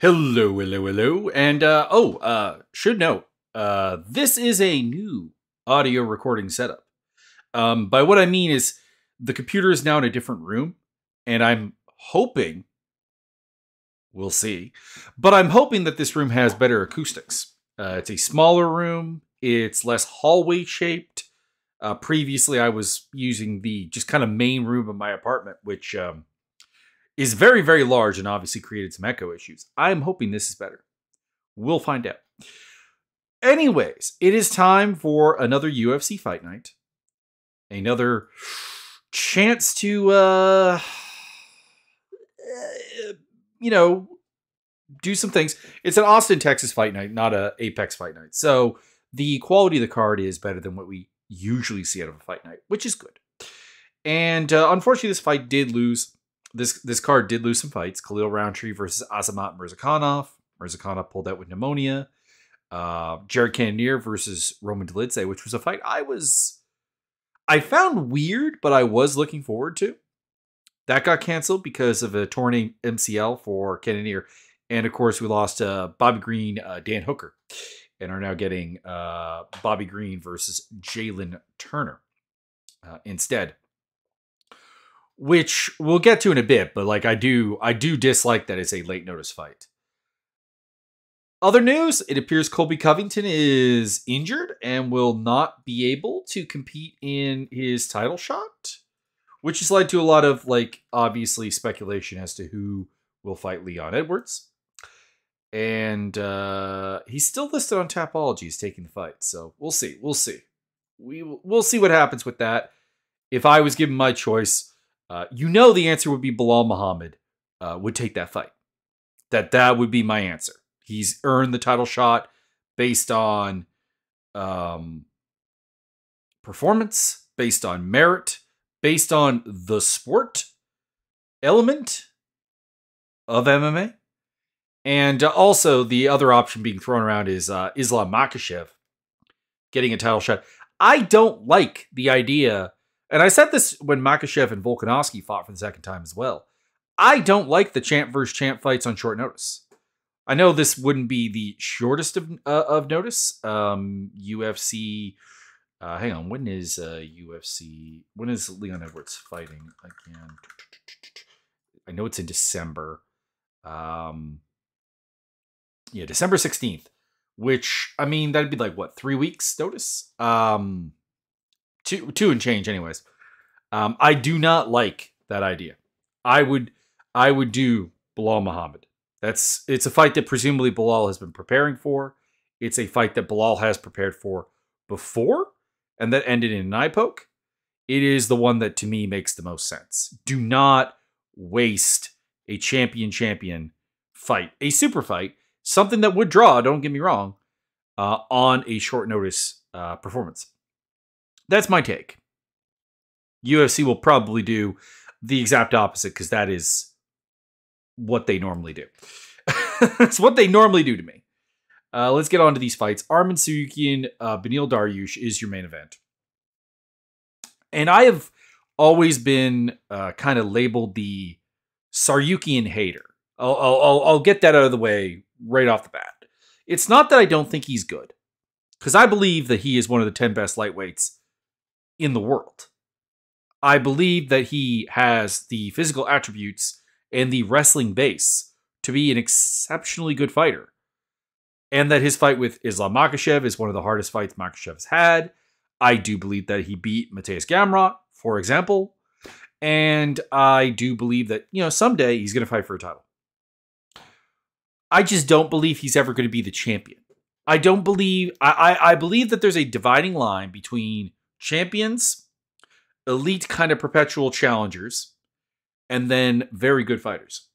Hello, hello, hello. And, should note, this is a new audio recording setup. By what I mean is the computer is now in a different room, and I'm hoping, we'll see, but I'm hoping that this room has better acoustics. It's a smaller room. It's less hallway shaped. Previously, I was using the just kind of main room of my apartment, which, is very, very large and obviously created some echo issues. I'm hoping this is better. We'll find out. Anyways, it is time for another UFC Fight Night. Another chance to, do some things. It's an Austin, Texas Fight Night, not a Apex Fight Night. So the quality of the card is better than what we usually see out of a fight night, which is good. And unfortunately, this fight did lose. This card did lose some fights. Khalil Roundtree versus Azamat Mirzakhanov. Mirzakhanov pulled out with pneumonia. Jared Cannonier versus Roman Dolidze, which was a fight I found weird, but I was looking forward to. That got canceled because of a torn MCL for Cannonier. And of course, we lost Bobby Green, Dan Hooker, and are now getting Bobby Green versus Jalen Turner instead. Which we'll get to in a bit, but like I do dislike that it's a late notice fight. Other news, it appears Colby Covington is injured and will not be able to compete in his title shot, which has led to a lot of obviously speculation as to who will fight Leon Edwards. And he's still listed on Tapology as taking the fight, so we'll see. We'll see what happens with that. If I was given my choice, the answer would be Bilal Muhammad would take that fight. That would be my answer. He's earned the title shot based on performance, based on merit, based on the sport element of MMA. And also the other option being thrown around is Islam Makhachev getting a title shot. I don't like the idea. And I said this when Makhachev and Volkanovski fought for the second time as well. I don't like the champ versus champ fights on short notice. I know this wouldn't be the shortest of notice. UFC. Hang on. When is UFC? When is Leon Edwards fighting again? I know it's in December. December 16th. Which, I mean, that'd be 3 weeks notice? Two and change, anyways. I do not like that idea. I would do Bilal Muhammad. It's a fight that presumably Bilal has been preparing for. It's a fight that Bilal has prepared for before, and that ended in an eye poke. It is the one that to me makes the most sense. Do not waste a champion fight, a super fight, something that would draw. Don't get me wrong, on a short notice performance. That's my take. UFC will probably do the exact opposite because that is what they normally do. It's what they normally do to me. Let's get on to these fights. Arman Tsarukyan, Beneil Dariush is your main event. And I have always been kind of labeled the Tsarukyan hater. I'll get that out of the way right off the bat. It's not that I don't think he's good, because I believe that he is one of the 10 best lightweights in the world. I believe that he has the physical attributes and the wrestling base to be an exceptionally good fighter. And that his fight with Islam Makhachev is one of the hardest fights Makhachev has had. I do believe that he beat Mateusz Gamrot, for example. And I do believe that, someday he's going to fight for a title. I just don't believe he's ever going to be the champion. I believe that there's a dividing line between champions, elite kind of perpetual challengers, and then very good fighters.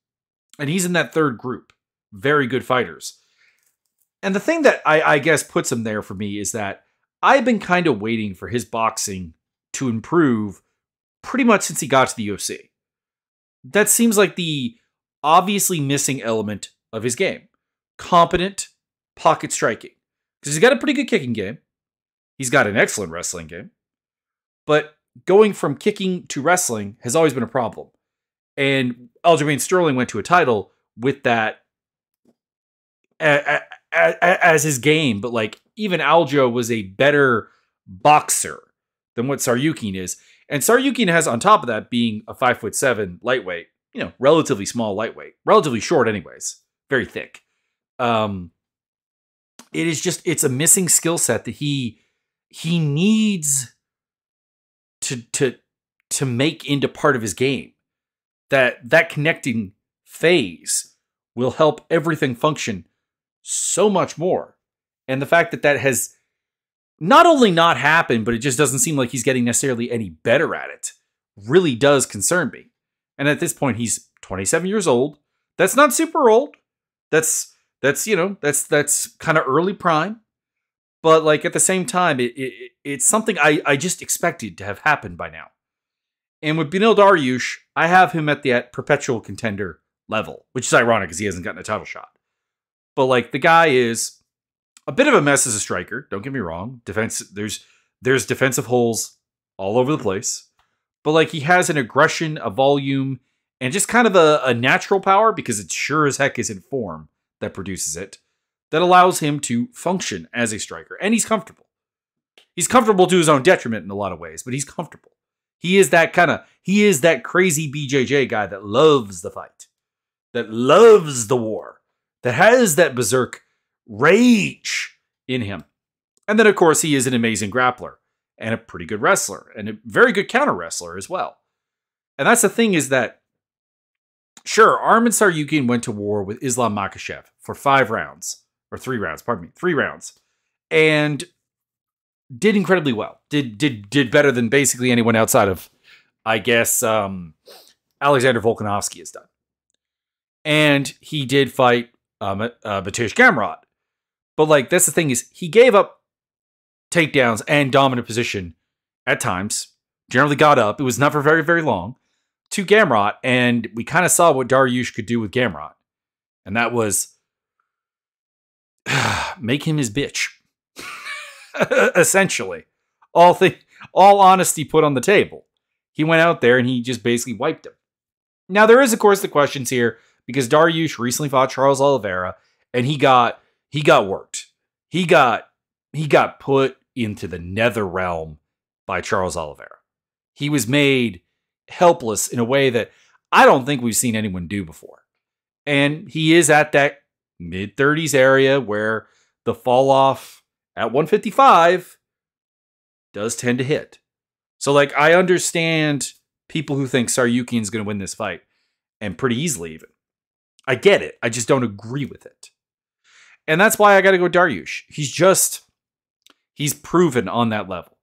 And he's in that third group, very good fighters. And the thing that I guess puts him there for me is that I've been kind of waiting for his boxing to improve pretty much since he got to the UFC. That seems like the obviously missing element of his game. Competent pocket striking. Because he's got a pretty good kicking game. He's got an excellent wrestling game. But going from kicking to wrestling has always been a problem. And Aljamain Sterling went to a title with that as his game, but like even Aljo was a better boxer than what Tsarukyan is. And Tsarukyan has, on top of that, being a 5'7" lightweight, relatively small lightweight, relatively short anyways, very thick. It's a missing skill set that he needs to make into part of his game. That connecting phase will help everything function so much more. And the fact that has not only not happened, but it just doesn't seem like he's getting necessarily any better at it, really does concern me. And at this point, he's 27 years old. That's not super old. That's kind of early prime. But like at the same time, it's something I just expected to have happened by now. And with Beneil Dariush, I have him at the perpetual contender level, which is ironic because he hasn't gotten a title shot. But like the guy is a bit of a mess as a striker. Don't get me wrong. There's defensive holes all over the place. But like he has an aggression, a volume, and just kind of a natural power, because it sure as heck isn't form that produces it, that allows him to function as a striker. And he's comfortable. He's comfortable to his own detriment in a lot of ways, but he's comfortable. He is that crazy BJJ guy that loves the fight, that loves the war, that has that berserk rage in him. And then, of course, he is an amazing grappler and a pretty good wrestler and a very good counter wrestler as well. And that's the thing, is that, sure, Arman Tsarukyan went to war with Islam Makhachev for 3 rounds, and did incredibly well. Did better than basically anyone outside of, I guess, Alexander Volkanovski has done. And he did fight Mateusz Gamrot. But like, that's the thing, is he gave up takedowns and dominant position at times, generally got up. It was not for very, very long, to Gamrot. And we kind of saw what Dariush could do with Gamrot. And that was make him his bitch. Essentially. All honesty put on the table. He went out there and he just basically wiped him. Now, there is, of course, the questions here, because Dariush recently fought Charles Oliveira, and he got worked. He got put into the nether realm by Charles Oliveira. He was made helpless in a way that I don't think we've seen anyone do before. And he is at that mid-30s area where the fall off at 155 does tend to hit. So, like, I understand people who think Tsarukyan's going to win this fight, and pretty easily even. I get it. I just don't agree with it. And that's why I got to go Dariush. He's proven on that level.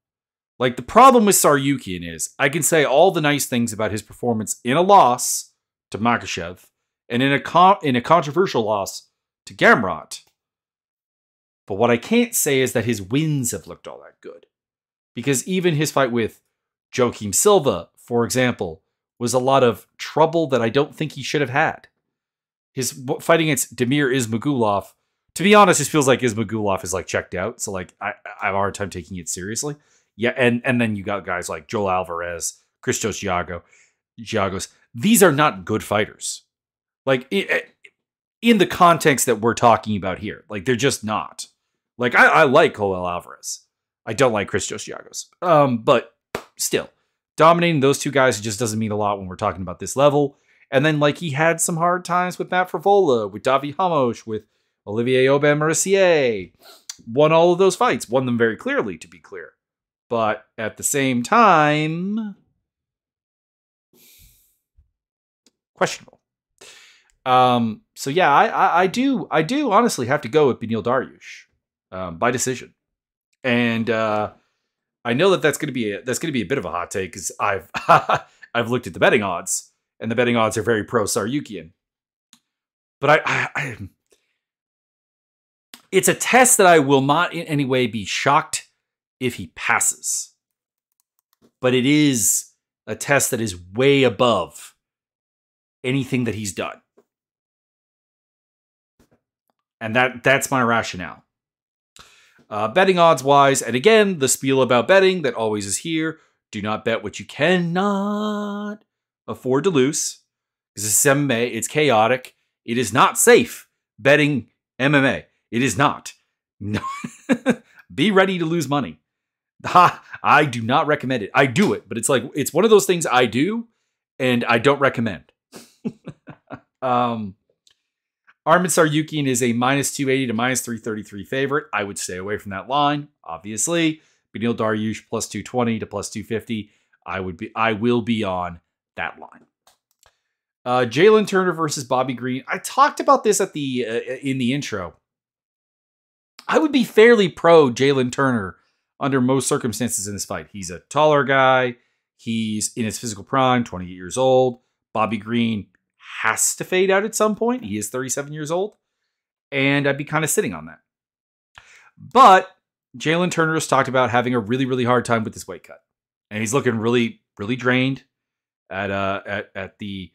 Like, the problem with Tsarukyan is, I can say all the nice things about his performance in a loss to Makhachev, and in a controversial loss to Gamrot. But what I can't say is that his wins have looked all that good. Because even his fight with Joaquim Silva, for example, was a lot of trouble that I don't think he should have had. His fight against Damir Ismagulov, to be honest, it feels like Ismagulov is like checked out. So like I have a hard time taking it seriously. Yeah, and then you got guys like Joel Alvarez, Christos Giagos. These are not good fighters. Like in the context that we're talking about here, like they're just not. Like I like Joel Alvarez. I don't like Christos Giagos. But still, dominating those two guys just doesn't mean a lot when we're talking about this level. And then like he had some hard times with Matt Favola, with Davi Hamosh, with Olivier Aubin-Mercier. Won all of those fights. Won them very clearly, to be clear. But at the same time, questionable. So yeah, I do honestly have to go with Beneil Dariush by decision. And I know that's going to be a bit of a hot take, because I've looked at the betting odds, and the betting odds are very pro Tsarukyan. But it's a test that I will not in any way be shocked if he passes. But it is a test that is way above anything that he's done. And that's my rationale. Betting odds wise, and again, the spiel about betting that always is here. Do not bet what you cannot afford to lose. Because this is MMA, it's chaotic. It is not safe betting MMA. It is not. No. Be ready to lose money. Ha, I do not recommend it. I do it, but it's one of those things I do and I don't recommend. Armin Tsarukyan is a minus 280 to minus 333 favorite. I would stay away from that line, obviously. Beneil Dariush plus 220 to plus 250. I will be on that line. Jalen Turner versus Bobby Green. I talked about this in the intro. I would be fairly pro Jalen Turner under most circumstances in this fight. He's a taller guy. He's in his physical prime, 28 years old. Bobby Green has to fade out at some point. He is 37 years old. And I'd be kind of sitting on that. But Jalen Turner has talked about having a really, really hard time with this weight cut. And he's looking really, really drained at the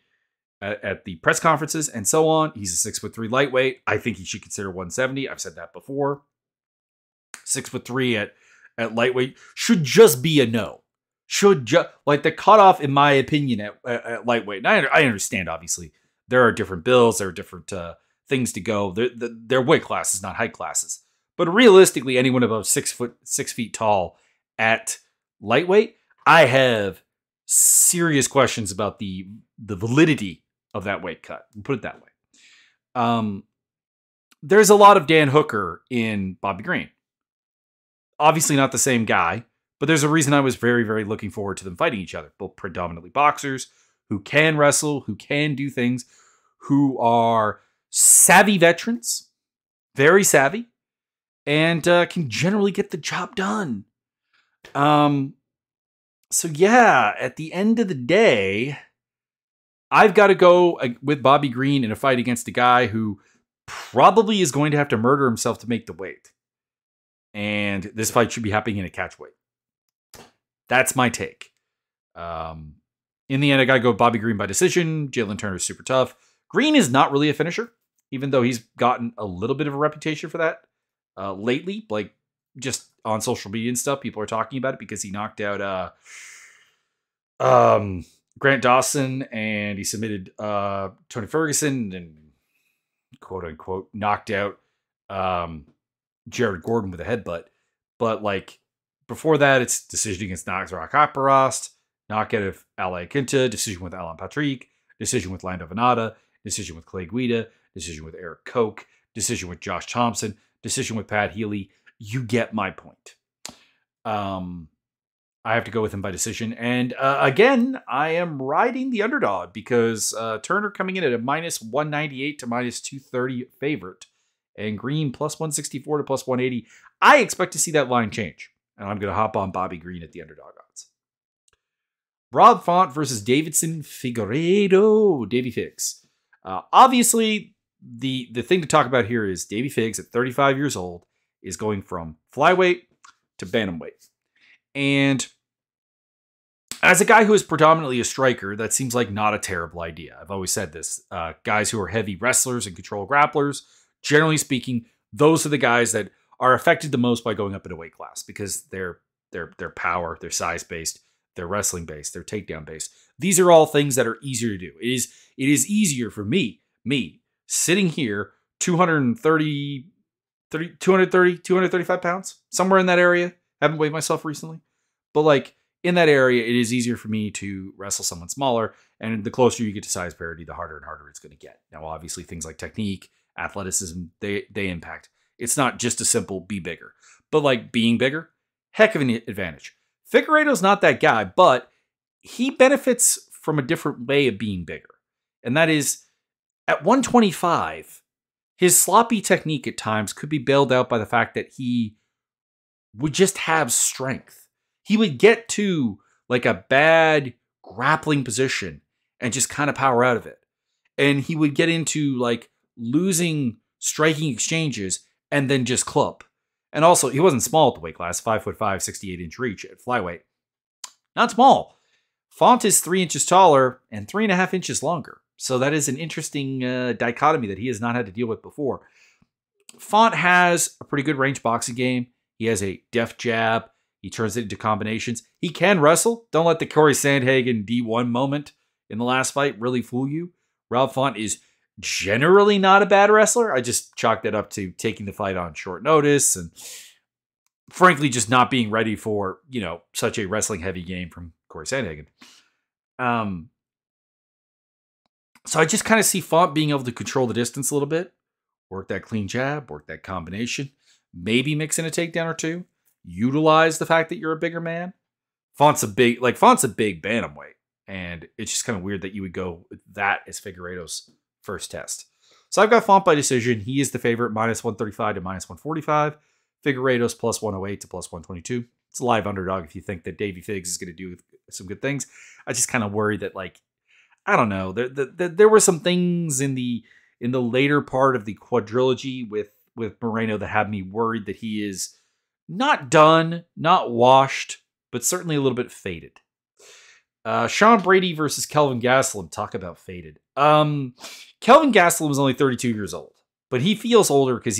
press conferences and so on. He's a 6'3" lightweight. I think he should consider 170. I've said that before. 6'3" at lightweight should just be a no. Like the cutoff, in my opinion, at lightweight. And I understand, obviously, there are different bills, there are different things to go. Their weight classes, not height classes. But realistically, anyone above 6 feet tall at lightweight, I have serious questions about the validity of that weight cut. We'll put it that way. There's a lot of Dan Hooker in Bobby Green. Obviously not the same guy, but there's a reason I was very, very looking forward to them fighting each other. Both predominantly boxers who can wrestle, who can do things, who are savvy veterans, very savvy, and can generally get the job done. So yeah, at the end of the day, I've got to go with Bobby Green in a fight against a guy who probably is going to have to murder himself to make the weight. And this fight should be happening in a catch weight. That's my take. In the end, I got to go Bobby Green by decision. Jalen Turner's super tough. Green is not really a finisher, even though he's gotten a little bit of a reputation for that lately. Like, just on social media and stuff, people are talking about it because he knocked out Grant Dawson and he submitted Tony Ferguson and quote unquote knocked out Jared Gordon with a headbutt. But like before that, it's decision against Nazar Akaparast, knockout of Ali Quinta, decision with Alan Patrick, decision with Lando Venata, decision with Clay Guida, decision with Eric Koch, decision with Josh Thompson, decision with Pat Healy. You get my point. I have to go with him by decision. And again, I am riding the underdog because Turner coming in at a minus 198 to minus 230 favorite. And Green plus 164 to plus 180. I expect to see that line change. And I'm going to hop on Bobby Green at the underdog odds. Rob Font versus Davidson Figueiredo. Davy Figs. Obviously, the thing to talk about here is Davy Figs at 35 years old is going from flyweight to bantamweight. And as a guy who is predominantly a striker, that seems like not a terrible idea. I've always said this. Guys who are heavy wrestlers and control grapplers, generally speaking, those are the guys that are affected the most by going up in a weight class because they're power, they're size-based, they're wrestling-based, they're takedown-based. These are all things that are easier to do. It is easier for me, sitting here, 235 pounds, somewhere in that area. Haven't weighed myself recently. But like in that area, it is easier for me to wrestle someone smaller. And the closer you get to size parity, the harder and harder it's going to get. Now, obviously, things like technique, athleticism, they impact. It's not just a simple be bigger. But like being bigger, heck of an advantage. Figueiredo's not that guy, but he benefits from a different way of being bigger. And that is, at 125, his sloppy technique at times could be bailed out by the fact that he would just have strength. He would get to like a bad grappling position and just kind of power out of it. And he would get into like losing striking exchanges and then just club. And also, he wasn't small at the weight class, 5'5", 68-inch reach at flyweight. Not small. Font is 3 inches taller and 3.5 inches longer. So that is an interesting dichotomy that he has not had to deal with before. Font has a pretty good range boxing game. He has a deft jab. He turns it into combinations. He can wrestle. Don't let the Corey Sandhagen D1 moment in the last fight really fool you. Rob Font is generally not a bad wrestler. I just chalked that up to taking the fight on short notice and frankly just not being ready for, such a wrestling heavy game from Corey Sandhagen. So I just kind of see Font being able to control the distance a little bit, work that clean jab, work that combination, maybe mix in a takedown or two, utilize the fact that you're a bigger man. Font's a big bantamweight, and it's just kind of weird that you would go with that as Figueiredo's first test. So I've got Font by decision. He is the favorite, minus 135 to minus 145. Figueiredo's plus 108 to plus 122. It's a live underdog if you think that Davey Figs is going to do some good things. I just kind of worry that, I don't know. There were some things in the later part of the quadrilogy with Moreno that had me worried that he is not done, not washed, but certainly a little bit faded. Sean Brady versus Kelvin Gastelum. Talk about faded. Kelvin Gastelum is only 32 years old, but he feels older because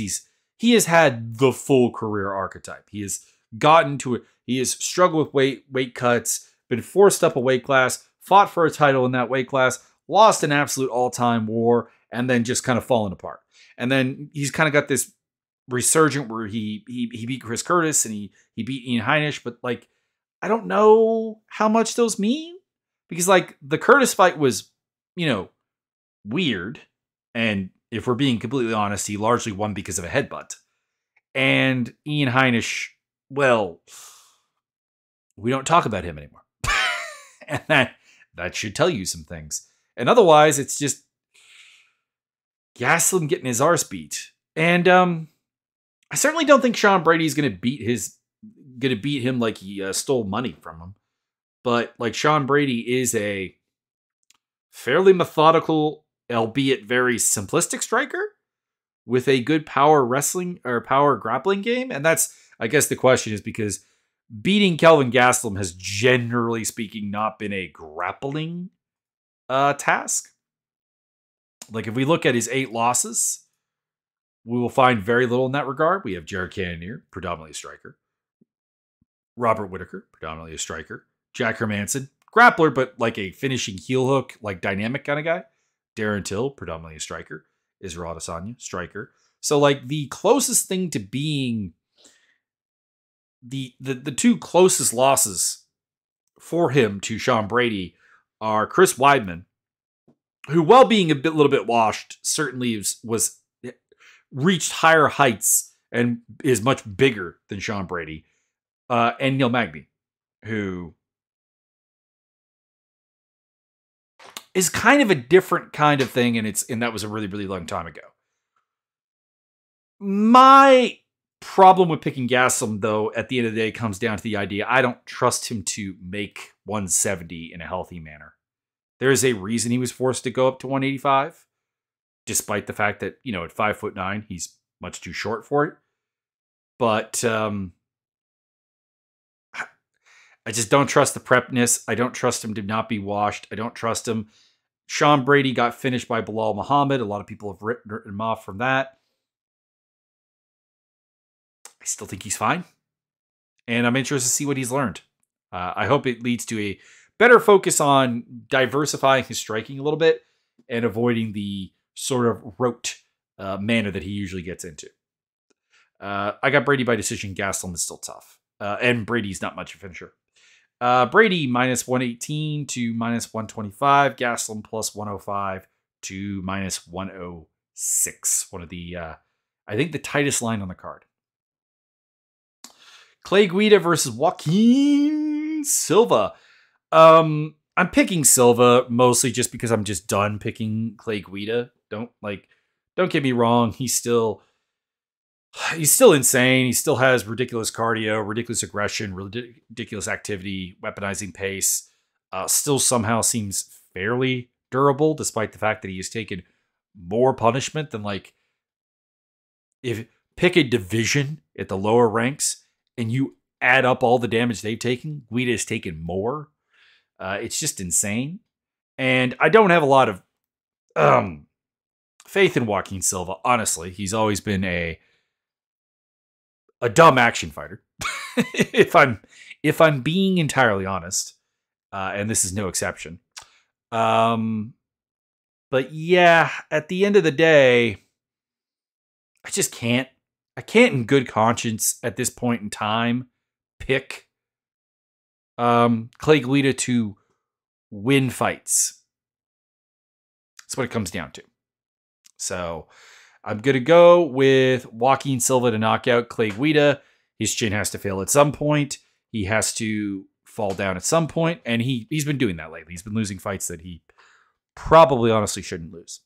he has had the full career archetype. He has gotten to it. He has struggled with weight cuts, been forced up a weight class, fought for a title in that weight class, lost an absolute all-time war, and then just kind of fallen apart. And then he's kind of got this resurgent where he beat Chris Curtis and he beat Ian Heinisch, but I don't know how much those mean, because the Curtis fight was, weird, and if we're being completely honest, he largely won because of a headbutt. And Ian Heinisch, well, we don't talk about him anymore. And that should tell you some things. And otherwise, it's just Gastelum getting his arse beat. And I certainly don't think Sean Brady's going to beat him like he stole money from him. But Sean Brady is a fairly methodical, albeit very simplistic striker with a good power wrestling or power grappling game. And that's, I guess the question is because beating Kelvin Gastelum has generally speaking not been a grappling task. If we look at his 8 losses, we will find very little in that regard. We have Jared Cannonier, predominantly a striker. Robert Whittaker, predominantly a striker. Jack Hermanson, grappler, but a finishing heel hook, dynamic kind of guy. Darren Till, predominantly a striker. Israel Adesanya, striker. So the closest thing to being the 2 closest losses for him to Sean Brady are Chris Weidman, who, while being little bit washed, certainly was reached higher heights and is much bigger than Sean Brady, and Neil Magny, who is kind of a different kind of thing, and that was a really, really long time ago. My problem with picking Gastelum, though, at the end of the day, comes down to the idea I don't trust him to make 170 in a healthy manner. There is a reason he was forced to go up to 185, despite the fact that, at 5'9", he's much too short for it. But I just don't trust the prepness. I don't trust him to not be washed. I don't trust him. Sean Brady got finished by Bilal Muhammad. A lot of people have written him off from that. I still think he's fine. And I'm interested to see what he's learned. I hope it leads to a better focus on diversifying his striking a little bit and avoiding the sort of rote manner that he usually gets into. I got Brady by decision. Gastelum is still tough. And Brady's not much of a finisher. Brady minus 118 to minus 125. Gastelum plus 105 to minus 106. One of the, I think the tightest line on the card. Clay Guida versus Joaquin Silva. I'm picking Silva mostly just because I'm just done picking Clay Guida. Don't get me wrong. He's still insane. He still has ridiculous cardio, ridiculous aggression, ridiculous activity, weaponizing pace. Still somehow seems fairly durable, despite the fact that he has taken more punishment than if pick a division at the lower ranks and you add up all the damage they've taken, Guida has taken more. It's just insane. And I don't have a lot of faith in Joaquin Silva, honestly. He's always been a dumb action fighter. if I'm being entirely honest, and this is no exception. But yeah, at the end of the day, I just can't. I can't in good conscience at this point in time pick Clay Guida to win fights. That's what it comes down to. So I'm going to go with Joaquin Silva to knock out Clay Guida. His chin has to fail at some point. He has to fall down at some point, and he's been doing that lately. He's been losing fights that he probably honestly shouldn't lose.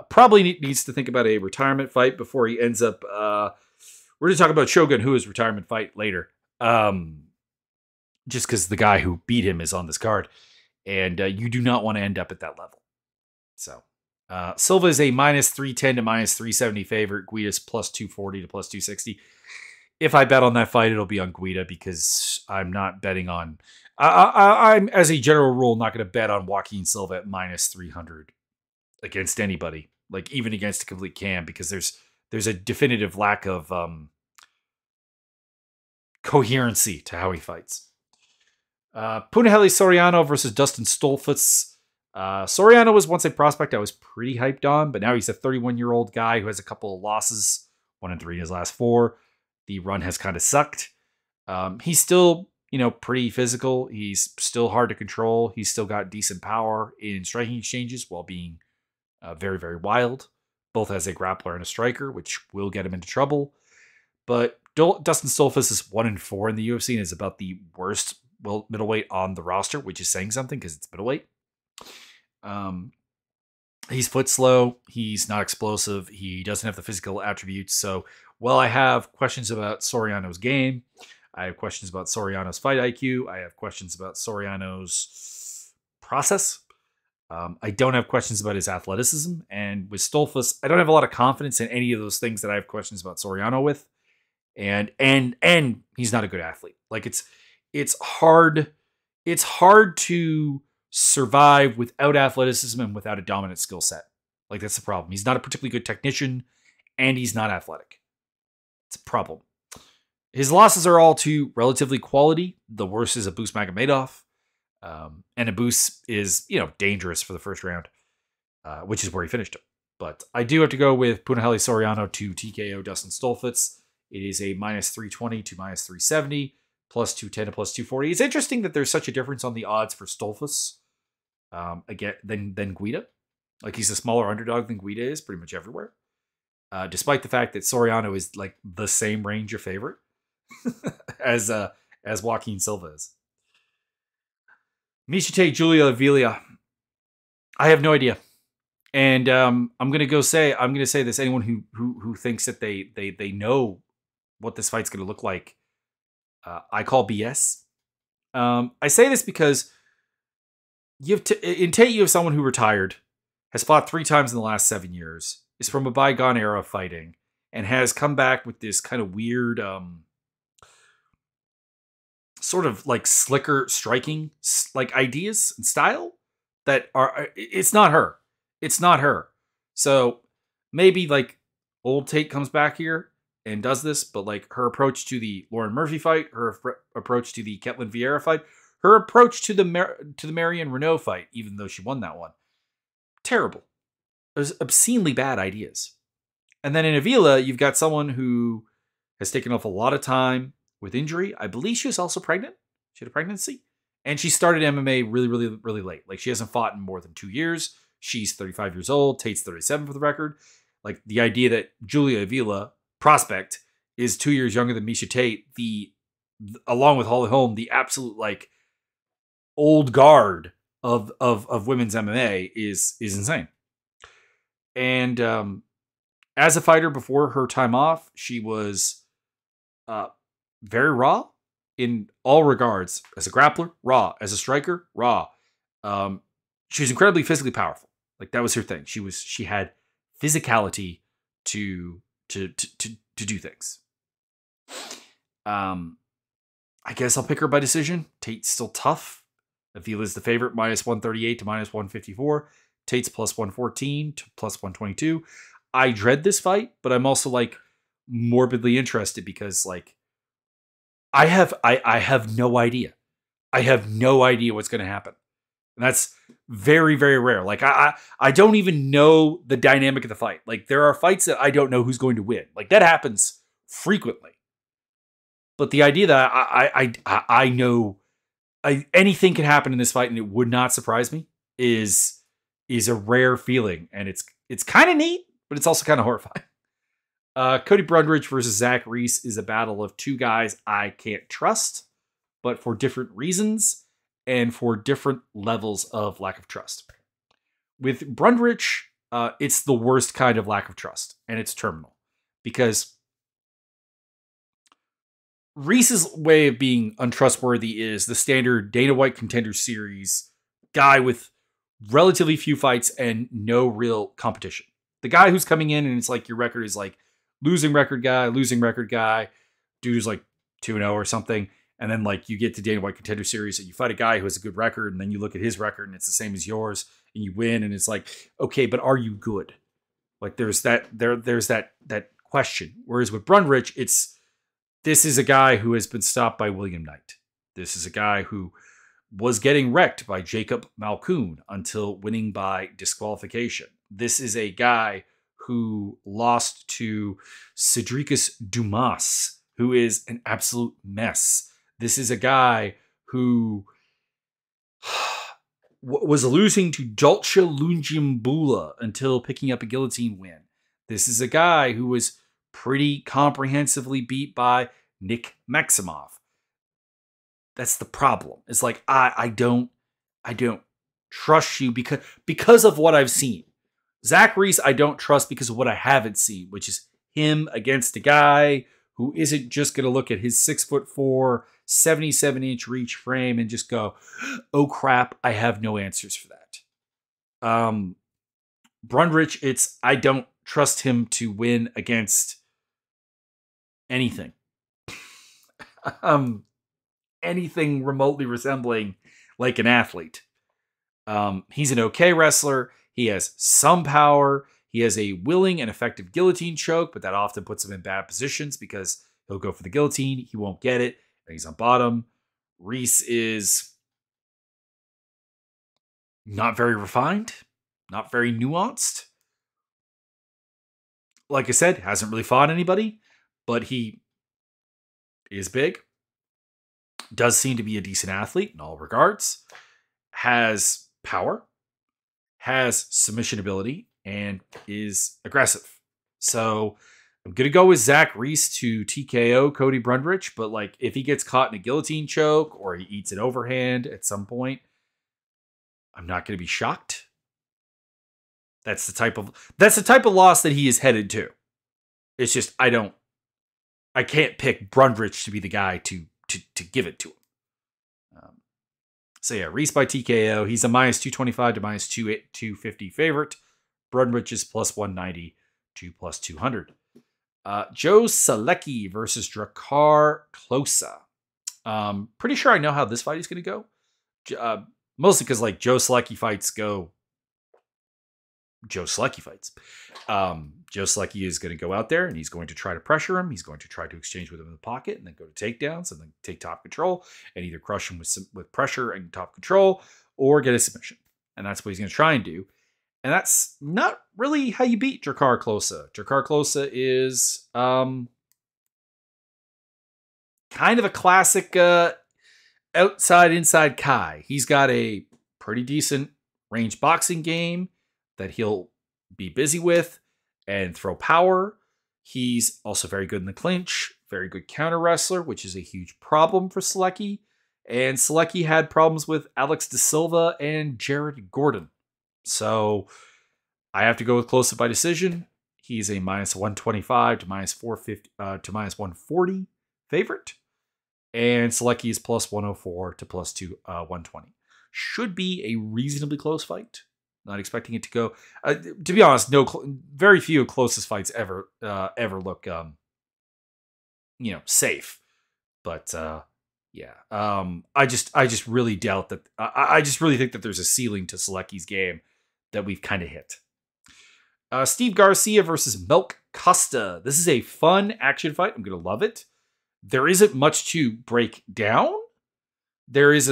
Probably needs to think about a retirement fight before he ends up. We're going to talk about Shogun, who is retirement fight later. Just because the guy who beat him is on this card, and you do not want to end up at that level. So Silva is a minus 310 to minus 370 favorite. Guida's plus 240 to plus 260. If I bet on that fight, it'll be on Guida because I'm not betting on. I'm, as a general rule, not going to bet on Joaquin Silva at minus 300 against anybody, like even against a complete cam, because there's a definitive lack of coherency to how he fights. Punahele Soriano versus Dustin Stoltzfus. Soriano was once a prospect I was pretty hyped on, but now he's a 31-year-old guy who has a couple of losses, 1-3 in his last 4. The run has kind of sucked. He's still, pretty physical. He's still hard to control. He's still got decent power in striking exchanges while being very, very wild, both as a grappler and a striker, which will get him into trouble. But Dustin Stoltzfus is 1-4 in the UFC and is about the worst middleweight on the roster, which is saying something because it's middleweight. He's foot slow. He's not explosive. He doesn't have the physical attributes. So while I have questions about Soriano's game, I have questions about Soriano's fight IQ, I have questions about Soriano's process. I don't have questions about his athleticism. And with Stoltzfus, I don't have a lot of confidence in any of those things that I have questions about Soriano with. And he's not a good athlete. Like it's hard to survive without athleticism and without a dominant skill set. Like that's the problem. He's not a particularly good technician and he's not athletic. It's a problem. His losses are all to relatively quality. The worst is Abus Magomedov. And Abus is, dangerous for the first round, which is where he finished him. But I do have to go with Punahele Soriano to TKO Dustin Stoltzfus. It is a minus 320 to minus 370, plus 210 to plus 240. It's interesting that there's such a difference on the odds for Stoltzfus again than Guida. Like he's a smaller underdog than Guida is pretty much everywhere. Despite the fact that Soriano is like the same range of favorite as Joaquin Silva is. Tate, Julia Avila. I have no idea. And I'm gonna say this. Anyone who thinks that they know what this fight's gonna look like, I call BS. I say this because in Tate you have someone who retired, has fought 3 times in the last 7 years, is from a bygone era of fighting, and has come back with this kind of weird, sort of like slicker striking like ideas and style that are. It's not her. It's not her. So maybe like old Tate comes back here and does this, but like her approach to the Lauren Murphy fight, her approach to the Ketlin Vieira fight, her approach to the Marion Renault fight, even though she won that one, terrible. There's obscenely bad ideas. And then in Avila, you've got someone who has taken off a lot of time with injury. I believe she was also pregnant. She had a pregnancy. And she started MMA really, really, really late. Like she hasn't fought in more than 2 years. She's 35 years old. Tate's 37 for the record. Like the idea that Julia Avila, prospect, is 2 years younger than Miesha Tate, along with Holly Holm, the absolute like old guard of women's MMA is insane. And as a fighter before her time off, she was very raw in all regards. As a grappler, raw. As a striker, raw. She was incredibly physically powerful. Like that was her thing. She had physicality to do things. I guess I'll pick her by decision. Tate's still tough. Avila's the favorite, minus 138 to minus 154. Tate's plus 114 to plus 122. I dread this fight, but I'm also like morbidly interested because like I have no idea. I have no idea what's going to happen. And that's very, very rare. Like I don't even know the dynamic of the fight. Like there are fights that I don't know who's going to win. Like that happens frequently. But the idea that I know anything can happen in this fight and it would not surprise me is a rare feeling, and it's kind of neat, but it's also kind of horrifying. Cody Brundridge versus Zach Reese is a battle of two guys I can't trust, but for different reasons and for different levels of lack of trust. With Brundridge, it's the worst kind of lack of trust, and it's terminal, because Reese's way of being untrustworthy is the standard Dana White Contender Series guy with relatively few fights and no real competition. The guy who's coming in and it's like your record is like losing record guy, dude who's like 2-0 or something. And then like you get to Dana White Contender Series and you fight a guy who has a good record, and then you look at his record and it's the same as yours and you win, and it's like, okay, but are you good? Like there's that question. Whereas with Brundridge, this is a guy who has been stopped by William Knight. This is a guy who was getting wrecked by Jacob Malkoun until winning by disqualification. This is a guy who lost to Cedricus Dumas, who is an absolute mess. This is a guy who was losing to Dulce Lungiambula until picking up a guillotine win. This is a guy who was pretty comprehensively beat by Nick Maximov. That's the problem. It's like I don't trust you because of what I've seen. Zach Reese, I don't trust because of what I haven't seen, which is him against a guy who isn't just going to look at his 6'4", 77-inch reach frame and just go, oh crap, I have no answers for that. Brundridge, I don't trust him to win against anything. Anything remotely resembling like an athlete. He's an okay wrestler. He has some power. He has a willing and effective guillotine choke, but that often puts him in bad positions because he'll go for the guillotine. He won't get it, and he's on bottom. Reese is not very refined, not very nuanced. Like I said, hasn't really fought anybody, but he is big. Does seem to be a decent athlete in all regards. Has power. Has submission ability. And is aggressive. So I'm going to go with Zach Reese to TKO Cody Brundridge. But like if he gets caught in a guillotine choke or he eats an overhand at some point, I'm not going to be shocked. That's the type of loss that he is headed to. It's just I can't pick Brundridge to be the guy to give it to him. So yeah, Reese by TKO. He's a minus 225 to minus 250 favorite. Brundridge is plus 190 to plus 200. Joe Selecki versus Drakkar Klose. Pretty sure I know how this fight is going to go. Mostly because like Joe Selecki fights go Joe Selecki fights. Joe Selecki is going to go out there and he's going to try to pressure him. He's going to try to exchange with him in the pocket and then go to takedowns and then take top control and either crush him with pressure and top control or get a submission. And that's what he's going to try and do. And that's not really how you beat Drakkar Klose. Drakkar Klose is kind of a classic outside-inside Kai. He's got a pretty decent range boxing game that he'll be busy with and throw power. He's also very good in the clinch, very good counter wrestler, which is a huge problem for Selecki. And Selecki had problems with Alex De Silva and Jared Gordon. So I have to go with Klose by decision. He's a minus 125 to minus 450 to minus 140 favorite. And Selecki is plus 104 to plus 120. Should be a reasonably close fight. Not expecting it to go. To be honest, very few closest fights ever look, safe. But yeah, I just really doubt that. I just really think that there's a ceiling to Selecki's game that we've kind of hit. Steve Garcia versus Milk Costa. This is a fun action fight. I'm gonna love it. There isn't much to break down. There is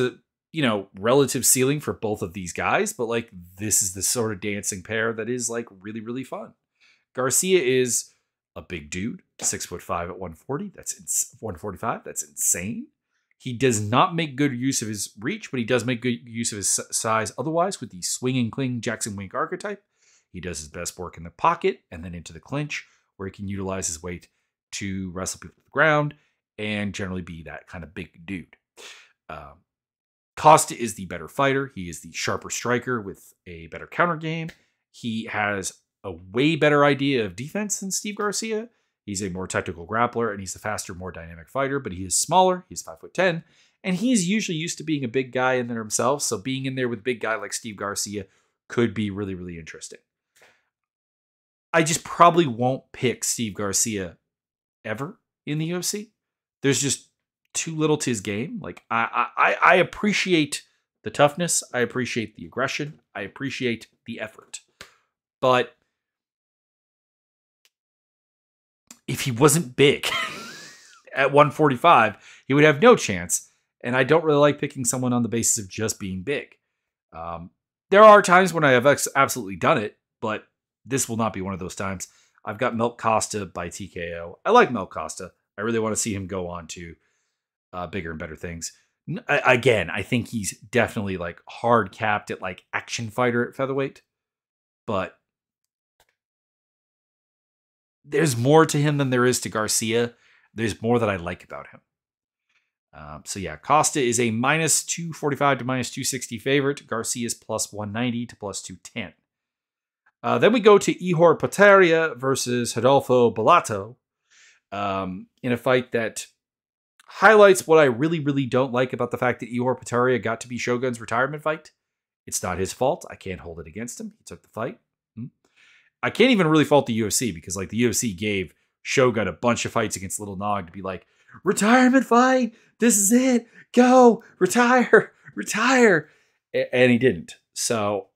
relative ceiling for both of these guys, but like this is the sort of dancing pair that is like really, really fun. Garcia is a big dude, 6'5" at 140. 145. That's insane. He does not make good use of his reach, but he does make good use of his size otherwise with the swing and cling Jackson Wink archetype. He does his best work in the pocket and then into the clinch, where he can utilize his weight to wrestle people to the ground and generally be that kind of big dude. Costa is the better fighter. He is the sharper striker with a better counter game. He has a way better idea of defense than Steve Garcia. He's a more technical grappler, and he's a faster, more dynamic fighter, but he is smaller. He's 5'10", and he's usually used to being a big guy in there himself, so being in there with a big guy like Steve Garcia could be really, really interesting. I just probably won't pick Steve Garcia ever in the UFC. There's just too little to his game. Like I appreciate the toughness. I appreciate the aggression. I appreciate the effort. But if he wasn't big at 145, he would have no chance. And I don't really like picking someone on the basis of just being big. There are times when I have absolutely done it, but this will not be one of those times. I've got Milk Costa by TKO. I like Milk Costa. I really want to see him go on to bigger and better things. Again, I think he's definitely like hard capped at like action fighter at featherweight. But there's more to him than there is to Garcia. There's more that I like about him. So yeah, Costa is a minus 245 to minus 260 favorite. Garcia is plus 190 to plus 210. Then we go to Ihor Potieria versus Rodolfo Bellato in a fight that highlights what I really, really don't like about the fact that Ihor Potieria got to be Shogun's retirement fight. It's not his fault. I can't hold it against him. He took the fight. I can't even really fault the UFC because like the UFC gave Shogun a bunch of fights against Little Nog to be like, retirement fight. This is it. Go. Retire. And he didn't. So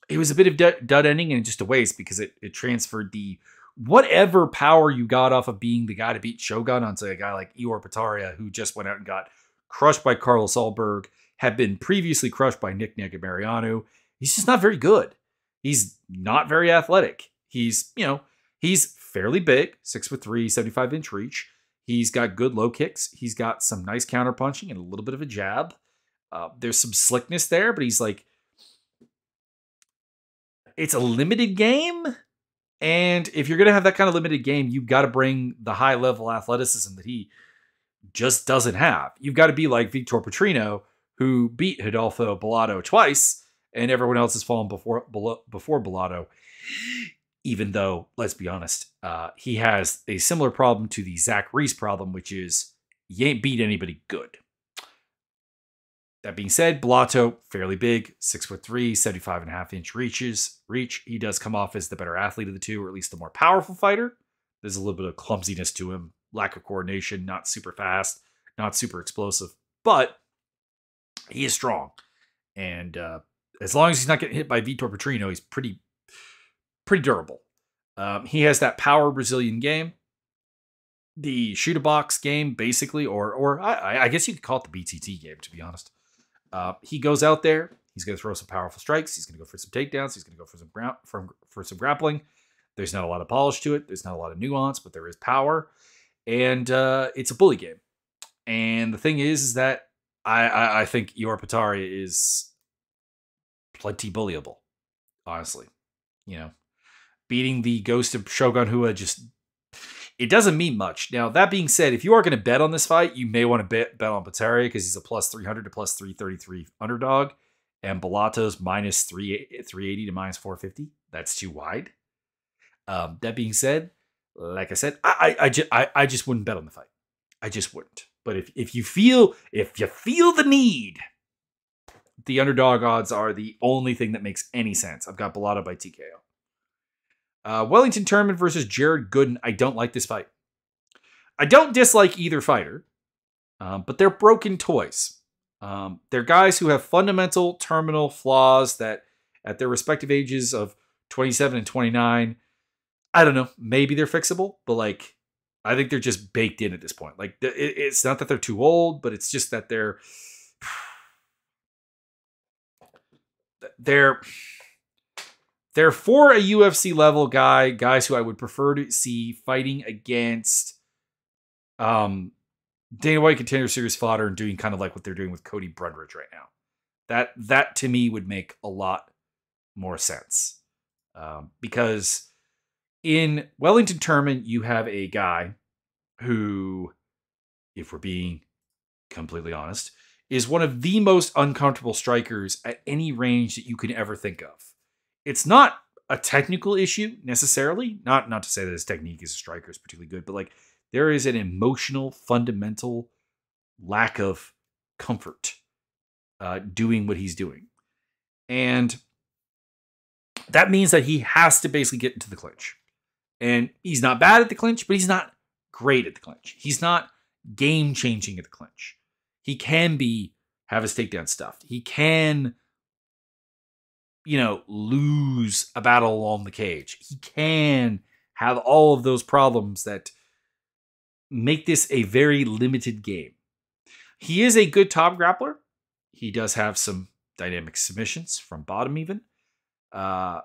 it was a bit of dud ending and just a waste because it transferred the whatever power you got off of being the guy to beat Shogun onto a guy like Ihor Potieria, who just went out and got crushed by Carlos Ulberg, had been previously crushed by Nick Negumereanu. He's just not very good. He's not very athletic. He's fairly big, 6'3", 75-inch reach. He's got good low kicks. He's got some nice counter punching and a little bit of a jab. There's some slickness there, but he's like, it's a limited game. And if you're going to have that kind of limited game, you've got to bring the high level athleticism that he just doesn't have. You've got to be like Victor Petrino, who beat Rodolfo Bellato twice, and everyone else has fallen before Bellato. Even though, let's be honest, he has a similar problem to the Zach Reese problem, which is you ain't beat anybody good. That being said, Bellato, fairly big, 6'3", 75.5-inch reach. He does come off as the better athlete of the two, or at least the more powerful fighter. There's a little bit of clumsiness to him, lack of coordination, not super fast, not super explosive, but he is strong. And as long as he's not getting hit by Vitor Petrino, he's pretty durable. He has that power Brazilian game, the shoot-a-box game, basically, or I guess you could call it the BTT game, to be honest. He goes out there. He's going to throw some powerful strikes. He's going to go for some takedowns. He's going to go for some grappling. There's not a lot of polish to it. There's not a lot of nuance, but there is power. And it's a bully game. And the thing is that I think Ihor Potieria is plenty bullyable, honestly. Beating the ghost of Shogun Rua it doesn't mean much. Now, that being said, if you are going to bet on this fight, you may want to bet on Potieria because he's a plus 300 to plus 333 underdog, and Bellato's minus 380 to minus 450. That's too wide. That being said, like I said, I just wouldn't bet on the fight. I just wouldn't. But if you feel the need, the underdog odds are the only thing that makes any sense. I've got Bellato by TKO. Wellington Turman versus Jared Gooden. I don't like this fight. I don't dislike either fighter, but they're broken toys. They're guys who have fundamental terminal flaws that at their respective ages of 27 and 29, I don't know, maybe they're fixable, but like, I think they're just baked in at this point. Like, it's not that they're too old, but it's just that they're they're for a UFC level guys who I would prefer to see fighting against Dana White Contender Series fodder and doing kind of like what they're doing with Cody Brundridge right now. That to me would make a lot more sense. Because in Wellington Turman, you have a guy who, if we're being completely honest, is one of the most uncomfortable strikers at any range that you can ever think of. It's not a technical issue necessarily, not to say that his technique as a striker is particularly good, but like there is an emotional, fundamental lack of comfort doing what he's doing. And that means that he has to basically get into the clinch. And he's not bad at the clinch, but he's not great at the clinch. He's not game-changing at the clinch. He can have his takedown stuffed. He can, lose a battle along the cage. He can have all of those problems that make this a very limited game. He is a good top grappler. He does have some dynamic submissions from bottom even. And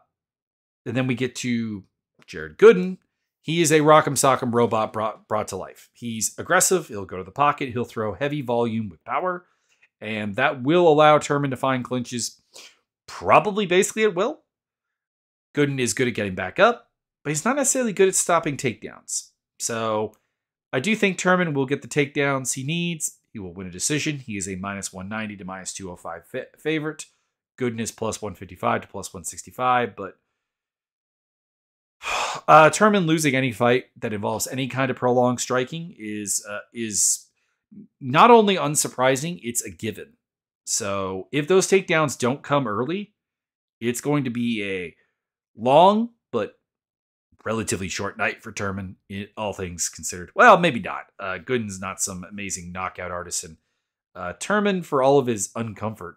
then we get to Jared Gooden. He is a rock'em sock'em robot brought to life. He's aggressive. He'll go to the pocket. He'll throw heavy volume with power. And that will allow Turman to find clinches probably basically at will. Gooden is good at getting back up, but he's not necessarily good at stopping takedowns. So I do think Turman will get the takedowns he needs. He will win a decision. He is a minus 190 to minus 205 favorite. Gooden is plus 155 to plus 165, but Turman losing any fight that involves any kind of prolonged striking is not only unsurprising, it's a given. So if those takedowns don't come early, it's going to be a long but relatively short night for Turman, all things considered. Well, maybe not. Gooden's not some amazing knockout artisan. Turman, for all of his uncomfort,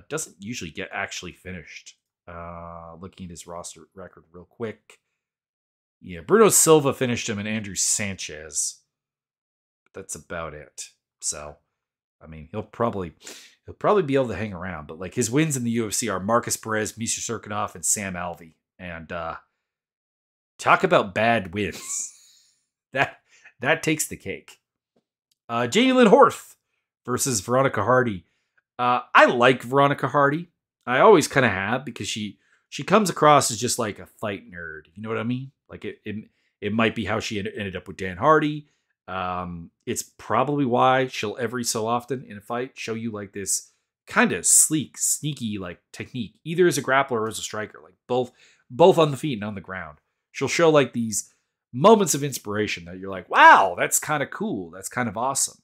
doesn't usually get actually finished. Looking at his roster record real quick. Yeah, Bruno Silva finished him and Andrew Sanchez. But that's about it. So, I mean, he'll probably be able to hang around. But like his wins in the UFC are Marcus Perez, Misha Serkinov, and Sam Alvey. And talk about bad wins. that takes the cake. Jamie Lynn Horth versus Veronica Hardy. I like Veronica Hardy. I always kind of have because she comes across as just like a fight nerd. You know what I mean? Like it might be how she ended up with Dan Hardy. It's probably why she'll every so often in a fight show you like this kind of sleek, sneaky like technique, either as a grappler or as a striker, like both on the feet and on the ground. She'll show like these moments of inspiration that you're like, wow, that's kind of cool. That's kind of awesome.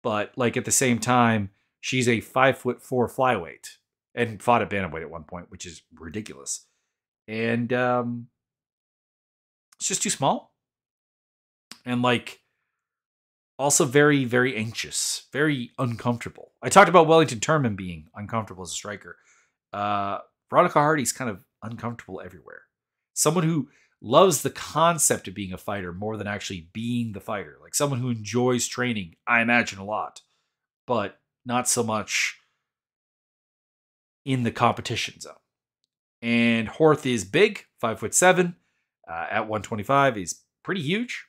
But like at the same time, she's a 5'4" flyweight and fought at bantamweight at one point, which is ridiculous. And it's just too small. And like also very, very anxious, very uncomfortable. I talked about Wellington Turman being uncomfortable as a striker. Veronica Hardy's kind of uncomfortable everywhere. Someone who loves the concept of being a fighter more than actually being the fighter. Like someone who enjoys training, I imagine, a lot, but not so much in the competition zone. And Horth is big, 5'7", at 125. He's pretty huge.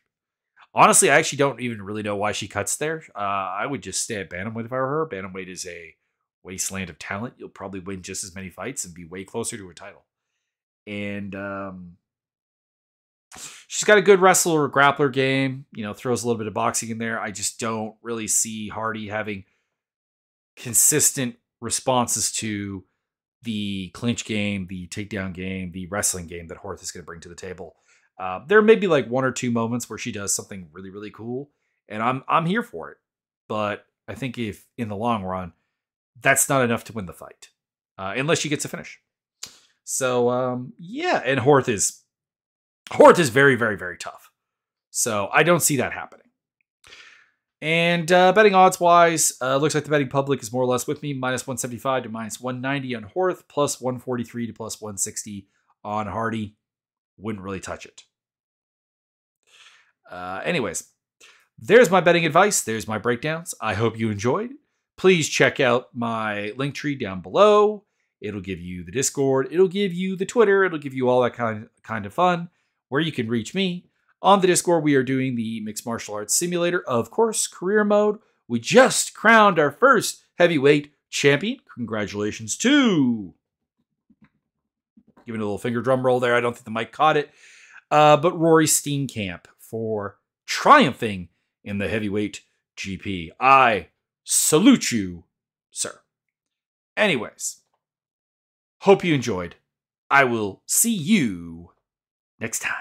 Honestly, I actually don't even really know why she cuts there. I would just stay at bantamweight if I were her. Bantamweight is a wasteland of talent. You'll probably win just as many fights and be way closer to a title. And she's got a good wrestler or grappler game. Throws a little bit of boxing in there. I just don't really see Hardy having consistent responses to the clinch game, the takedown game, the wrestling game that Horth is going to bring to the table. There may be like one or two moments where she does something really, really cool, and I'm here for it. But I think if in the long run, that's not enough to win the fight, unless she gets a finish. So yeah, and Horth is very, very, very tough. So I don't see that happening. And betting odds wise, looks like the betting public is more or less with me. Minus 175 to minus 190 on Horth, plus 143 to plus 160 on Hardy. Wouldn't really touch it. Anyways, there's my betting advice. There's my breakdowns. I hope you enjoyed. Please check out my link tree down below. It'll give you the Discord. It'll give you the Twitter. It'll give you all that kind of fun where you can reach me. On the Discord, we are doing the Mixed Martial Arts Simulator, of course, career mode. We just crowned our first heavyweight champion. Congratulations to... Giving a little finger drum roll there. I don't think the mic caught it. But Rory Steenkamp for triumphing in the heavyweight GP. I salute you, sir. Anyways, hope you enjoyed. I will see you next time.